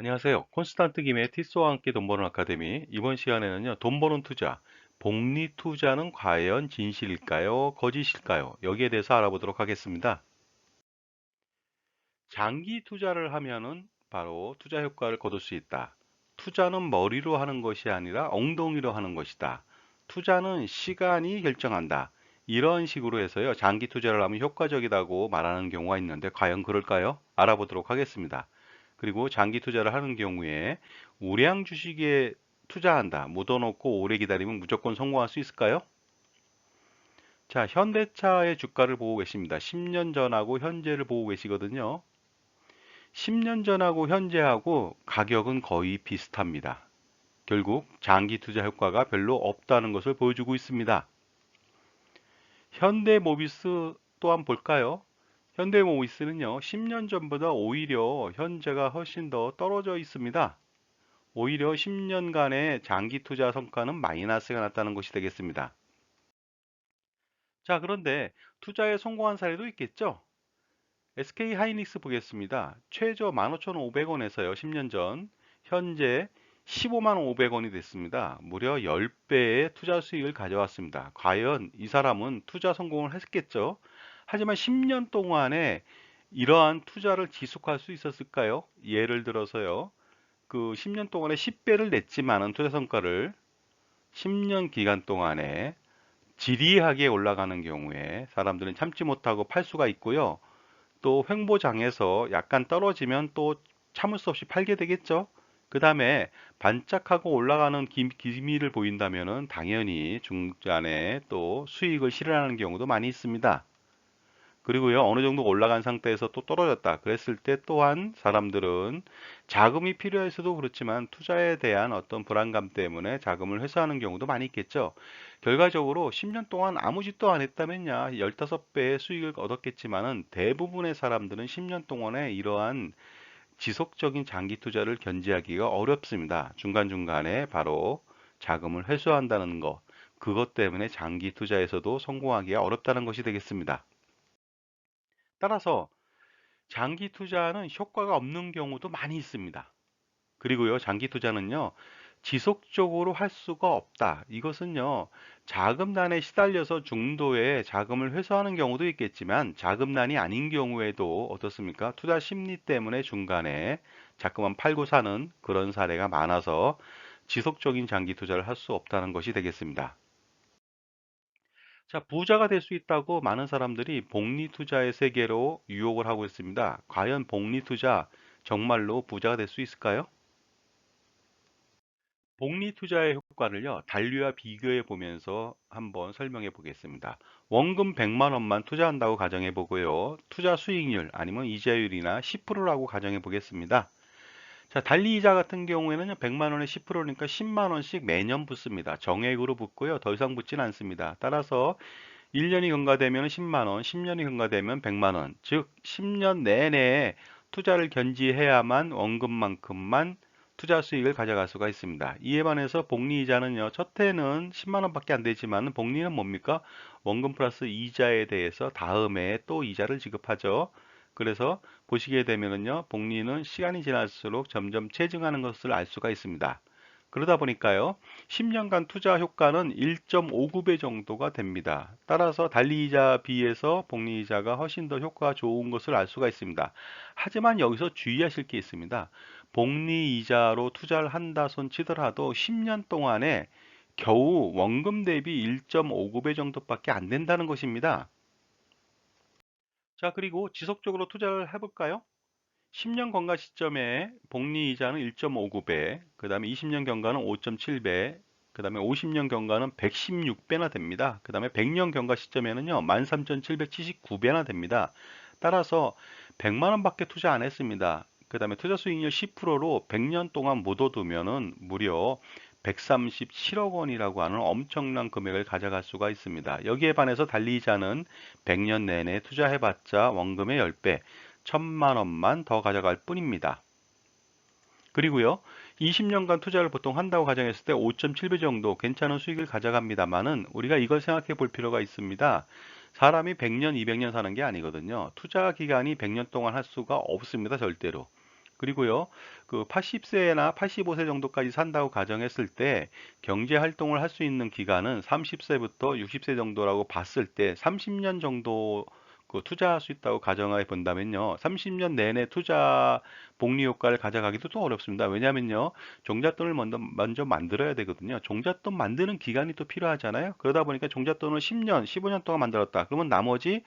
안녕하세요. 콘스탄트 김의 티스와 함께 돈 버는 아카데미. 이번 시간에는요, 돈 버는 투자, 복리 투자는 과연 진실일까요? 거짓일까요? 여기에 대해서 알아보도록 하겠습니다. 장기 투자를 하면은 바로 투자 효과를 거둘 수 있다. 투자는 머리로 하는 것이 아니라 엉덩이로 하는 것이다. 투자는 시간이 결정한다. 이런 식으로 해서요, 장기 투자를 하면 효과적이라고 말하는 경우가 있는데, 과연 그럴까요? 알아보도록 하겠습니다. 그리고 장기 투자를 하는 경우에 우량 주식에 투자한다. 묻어놓고 오래 기다리면 무조건 성공할 수 있을까요? 자, 현대차의 주가를 보고 계십니다. 10년 전하고 현재를 보고 계시거든요. 10년 전하고 현재하고 가격은 거의 비슷합니다. 결국 장기 투자 효과가 별로 없다는 것을 보여주고 있습니다. 현대모비스 또한 볼까요? 현대모비스는요, 10년 전보다 오히려 현재가 훨씬 더 떨어져 있습니다. 오히려 10년간의 장기 투자 성과는 마이너스가 났다는 것이 되겠습니다. 자, 그런데 투자에 성공한 사례도 있겠죠? SK 하이닉스 보겠습니다. 최저 15,500원에서요, 10년 전, 현재 15만 500원이 됐습니다. 무려 10배의 투자 수익을 가져왔습니다. 과연 이 사람은 투자 성공을 했겠죠? 하지만 10년 동안에 이러한 투자를 지속할 수 있었을까요? 예를 들어서요, 그 10년 동안에 10배를 냈지만은 투자 성과를 10년 기간 동안에 지리하게 올라가는 경우에 사람들은 참지 못하고 팔 수가 있고요. 또 횡보장에서 약간 떨어지면 또 참을 수 없이 팔게 되겠죠. 그 다음에 반짝하고 올라가는 기미를 보인다면은 당연히 중간에 또 수익을 실현하는 경우도 많이 있습니다. 그리고요, 어느 정도 올라간 상태에서 또 떨어졌다. 그랬을 때 또한 사람들은 자금이 필요해서도 그렇지만 투자에 대한 어떤 불안감 때문에 자금을 회수하는 경우도 많이 있겠죠. 결과적으로 10년 동안 아무 짓도 안 했다면야 15배의 수익을 얻었겠지만은 대부분의 사람들은 10년 동안에 이러한 지속적인 장기 투자를 견지하기가 어렵습니다. 중간중간에 바로 자금을 회수한다는 것, 그것 때문에 장기 투자에서도 성공하기가 어렵다는 것이 되겠습니다. 따라서 장기 투자는 효과가 없는 경우도 많이 있습니다. 그리고요, 장기 투자는요, 지속적으로 할 수가 없다. 이것은요, 자금난에 시달려서 중도에 자금을 회수하는 경우도 있겠지만, 자금난이 아닌 경우에도 어떻습니까? 투자 심리 때문에 중간에 자꾸만 팔고 사는 그런 사례가 많아서 지속적인 장기 투자를 할 수 없다는 것이 되겠습니다. 자, 부자가 될 수 있다고 많은 사람들이 복리 투자의 세계로 유혹을 하고 있습니다. 과연 복리 투자 정말로 부자가 될 수 있을까요? 복리 투자의 효과를요, 달리와 비교해 보면서 한번 설명해 보겠습니다. 원금 100만 원만 투자한다고 가정해 보고요. 투자 수익률 아니면 이자율이나 10%라고 가정해 보겠습니다. 자, 달리 이자 같은 경우에는 100만 원에 10%니까 10만 원씩 매년 붙습니다. 정액으로 붙고요. 더 이상 붙지는 않습니다. 따라서 1년이 경과되면 10만 원, 10년이 경과되면 100만 원. 즉 10년 내내 투자를 견지해야만 원금만큼만 투자 수익을 가져갈 수가 있습니다. 이에 반해서 복리이자는요. 첫 해는 10만 원밖에 안 되지만 복리는 뭡니까? 원금 플러스 이자에 대해서 다음에 또 이자를 지급하죠. 그래서 보시게 되면은요. 복리는 시간이 지날수록 점점 체증하는 것을 알 수가 있습니다. 그러다 보니까요. 10년간 투자 효과는 1.59배 정도가 됩니다. 따라서 달리이자 비해서 복리이자가 훨씬 더 효과가 좋은 것을 알 수가 있습니다. 하지만 여기서 주의하실 게 있습니다. 복리이자로 투자를 한다 손 치더라도 10년 동안에 겨우 원금 대비 1.59배 정도밖에 안 된다는 것입니다. 자, 그리고 지속적으로 투자를 해볼까요? 10년 경과 시점에 복리 이자는 1.59배, 그 다음에 20년 경과는 5.7배, 그 다음에 50년 경과는 116배나 됩니다. 그 다음에 100년 경과 시점에는요, 13,779배나 됩니다. 따라서 100만 원밖에 투자 안 했습니다. 그 다음에 투자 수익률 10%로 100년 동안 묻어두면은 무려 137억 원이라고 하는 엄청난 금액을 가져갈 수가 있습니다. 여기에 반해서 달리이자는 100년 내내 투자해봤자 원금의 10배, 1000만 원만 더 가져갈 뿐입니다. 그리고요, 20년간 투자를 보통 한다고 가정했을 때 5.7배 정도 괜찮은 수익을 가져갑니다만은 우리가 이걸 생각해 볼 필요가 있습니다. 사람이 100년, 200년 사는 게 아니거든요. 투자 기간이 100년 동안 할 수가 없습니다, 절대로. 그리고요, 그 80세나 85세 정도까지 산다고 가정했을 때 경제 활동을 할 수 있는 기간은 30세부터 60세 정도라고 봤을 때 30년 정도 그 투자할 수 있다고 가정해 본다면요. 30년 내내 투자 복리 효과를 가져가기도 또 어렵습니다. 왜냐면요. 종잣돈을 먼저 만들어야 되거든요. 종잣돈 만드는 기간이 또 필요하잖아요. 그러다 보니까 종잣돈을 10년, 15년 동안 만들었다. 그러면 나머지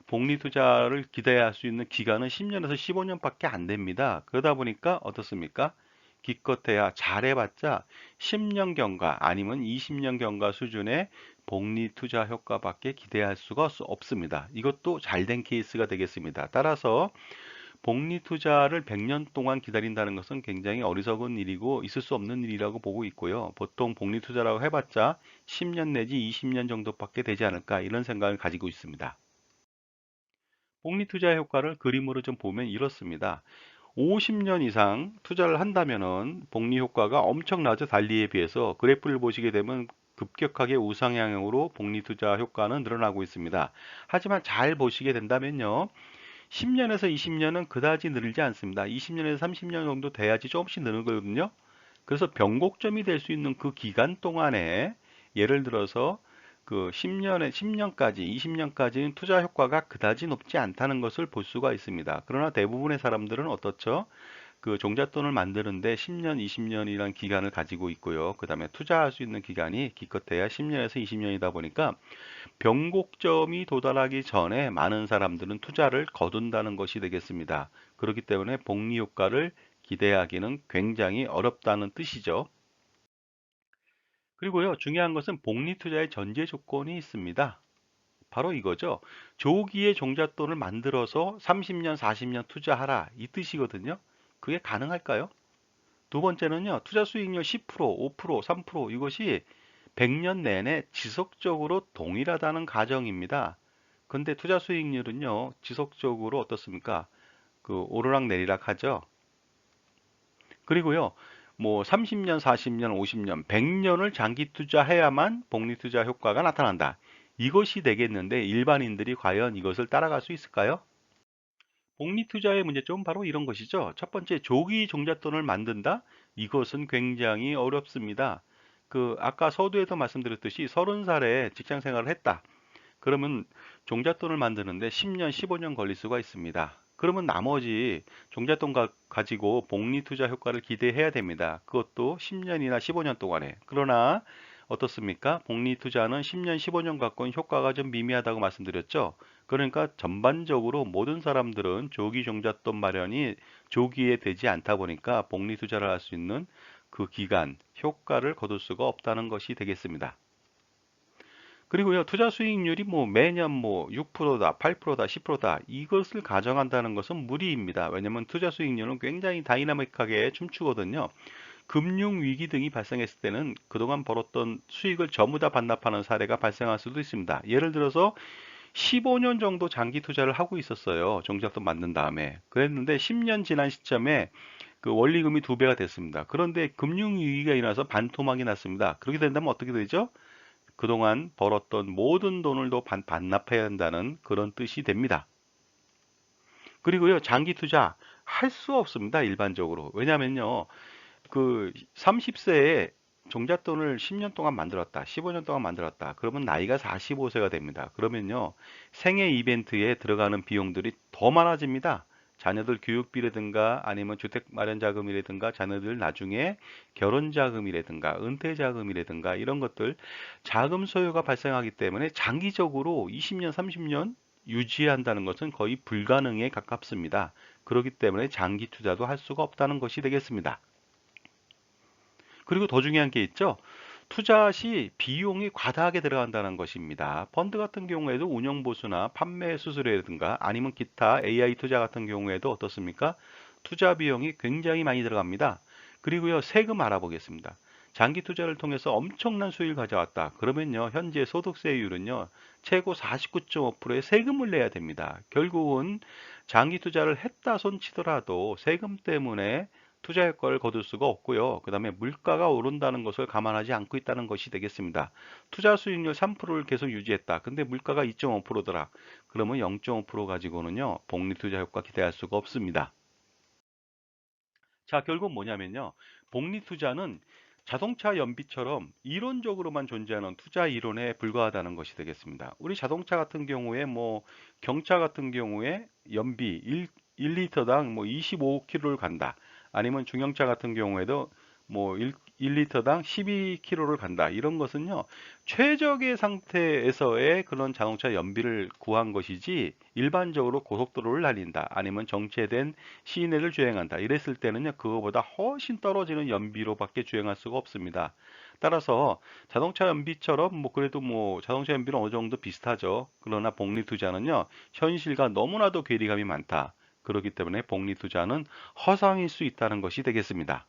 복리 투자를 기대할 수 있는 기간은 10년에서 15년밖에 안 됩니다. 그러다 보니까 어떻습니까? 기껏해야 잘해봤자 10년 경과 아니면 20년 경과 수준의 복리 투자 효과밖에 기대할 수가 없습니다. 이것도 잘된 케이스가 되겠습니다. 따라서 복리 투자를 100년 동안 기다린다는 것은 굉장히 어리석은 일이고 있을 수 없는 일이라고 보고 있고요. 보통 복리 투자라고 해봤자 10년 내지 20년 정도밖에 되지 않을까 이런 생각을 가지고 있습니다. 복리 투자 효과를 그림으로 좀 보면 이렇습니다. 50년 이상 투자를 한다면은 복리 효과가 엄청나죠. 달리에 비해서 그래프를 보시게 되면 급격하게 우상향으로 복리 투자 효과는 늘어나고 있습니다. 하지만 잘 보시게 된다면요. 10년에서 20년은 그다지 늘지 않습니다. 20년에서 30년 정도 돼야지 조금씩 느는 거거든요. 그래서 변곡점이 될 수 있는 그 기간 동안에 예를 들어서 그 10년까지, 20년까지는 투자 효과가 그다지 높지 않다는 것을 볼 수가 있습니다. 그러나 대부분의 사람들은 어떻죠? 그 종잣돈을 만드는데 10년, 20년이라는 기간을 가지고 있고요. 그 다음에 투자할 수 있는 기간이 기껏해야 10년에서 20년이다 보니까 변곡점이 도달하기 전에 많은 사람들은 투자를 거둔다는 것이 되겠습니다. 그렇기 때문에 복리 효과를 기대하기는 굉장히 어렵다는 뜻이죠. 그리고요, 중요한 것은 복리 투자의 전제 조건이 있습니다. 바로 이거죠. 조기에 종잣돈을 만들어서 30년, 40년 투자하라. 이 뜻이거든요. 그게 가능할까요? 두 번째는요, 투자 수익률 10%, 5%, 3% 이것이 100년 내내 지속적으로 동일하다는 가정입니다. 근데 투자 수익률은요, 지속적으로 어떻습니까? 그 오르락 내리락 하죠. 그리고요, 뭐 30년, 40년, 50년, 100년을 장기 투자해야만 복리 투자 효과가 나타난다. 이것이 되겠는데 일반인들이 과연 이것을 따라갈 수 있을까요? 복리 투자의 문제점은 바로 이런 것이죠. 첫 번째, 조기 종잣돈을 만든다? 이것은 굉장히 어렵습니다. 그 아까 서두에도 말씀드렸듯이 30살에 직장 생활을 했다. 그러면 종잣돈을 만드는데 10년, 15년 걸릴 수가 있습니다. 그러면 나머지 종잣돈 가지고 복리 투자 효과를 기대해야 됩니다. 그것도 10년이나 15년 동안에. 그러나 어떻습니까? 복리 투자는 10년, 15년 갖고는 효과가 좀 미미하다고 말씀드렸죠. 그러니까 전반적으로 모든 사람들은 조기 종잣돈 마련이 조기에 되지 않다 보니까 복리 투자를 할 수 있는 그 기간, 효과를 거둘 수가 없다는 것이 되겠습니다. 그리고요, 투자 수익률이 뭐 매년 뭐 6%다, 8%다, 10%다 이것을 가정한다는 것은 무리입니다. 왜냐하면 투자 수익률은 굉장히 다이나믹하게 춤추거든요. 금융 위기 등이 발생했을 때는 그동안 벌었던 수익을 전부 다 반납하는 사례가 발생할 수도 있습니다. 예를 들어서 15년 정도 장기 투자를 하고 있었어요. 종잣돈 만든 다음에. 그랬는데 10년 지난 시점에 그 원리금이 두 배가 됐습니다. 그런데 금융 위기가 일어나서 반토막이 났습니다. 그렇게 된다면 어떻게 되죠? 그동안 벌었던 모든 돈을 더 반납해야 한다는 그런 뜻이 됩니다. 그리고요, 장기 투자 할 수 없습니다, 일반적으로. 왜냐면요, 그 30세에 종잣돈을 10년 동안 만들었다, 15년 동안 만들었다. 그러면 나이가 45세가 됩니다. 그러면요, 생애 이벤트에 들어가는 비용들이 더 많아집니다. 자녀들 교육비라든가 아니면 주택 마련 자금이라든가 자녀들 나중에 결혼 자금이라든가 은퇴 자금이라든가 이런 것들 자금 소요가 발생하기 때문에 장기적으로 20년, 30년 유지한다는 것은 거의 불가능에 가깝습니다. 그렇기 때문에 장기 투자도 할 수가 없다는 것이 되겠습니다. 그리고 더 중요한 게 있죠. 투자 시 비용이 과다하게 들어간다는 것입니다. 펀드 같은 경우에도 운영 보수나 판매 수수료라든가 아니면 기타 AI 투자 같은 경우에도 어떻습니까? 투자 비용이 굉장히 많이 들어갑니다. 그리고요, 세금 알아보겠습니다. 장기 투자를 통해서 엄청난 수익을 가져왔다. 그러면요, 현재 소득세율은요, 최고 49.5%의 세금을 내야 됩니다. 결국은 장기 투자를 했다 손 치더라도 세금 때문에 투자 효과를 거둘 수가 없고요. 그 다음에 물가가 오른다는 것을 감안하지 않고 있다는 것이 되겠습니다. 투자 수익률 3%를 계속 유지했다. 근데 물가가 2.5%더라. 그러면 0.5% 가지고는요, 복리 투자 효과 기대할 수가 없습니다. 자, 결국 뭐냐면요. 복리투자는 자동차 연비처럼 이론적으로만 존재하는 투자 이론에 불과하다는 것이 되겠습니다. 우리 자동차 같은 경우에 뭐 경차 같은 경우에 연비 1리터당 뭐 25km를 간다. 아니면 중형차 같은 경우에도 뭐 1리터당 12km를 간다. 이런 것은요. 최적의 상태에서의 그런 자동차 연비를 구한 것이지 일반적으로 고속도로를 달린다. 아니면 정체된 시내를 주행한다. 이랬을 때는요, 그거보다 훨씬 떨어지는 연비로밖에 주행할 수가 없습니다. 따라서 자동차 연비처럼 뭐 그래도 뭐 자동차 연비는 어느 정도 비슷하죠. 그러나 복리 투자는요, 현실과 너무나도 괴리감이 많다. 그렇기 때문에 복리 투자는 허상일 수 있다는 것이 되겠습니다.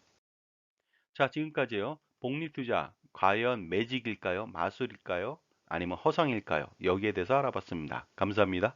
자, 지금까지요. 복리 투자 과연 매직일까요? 마술일까요? 아니면 허상일까요? 여기에 대해서 알아봤습니다. 감사합니다.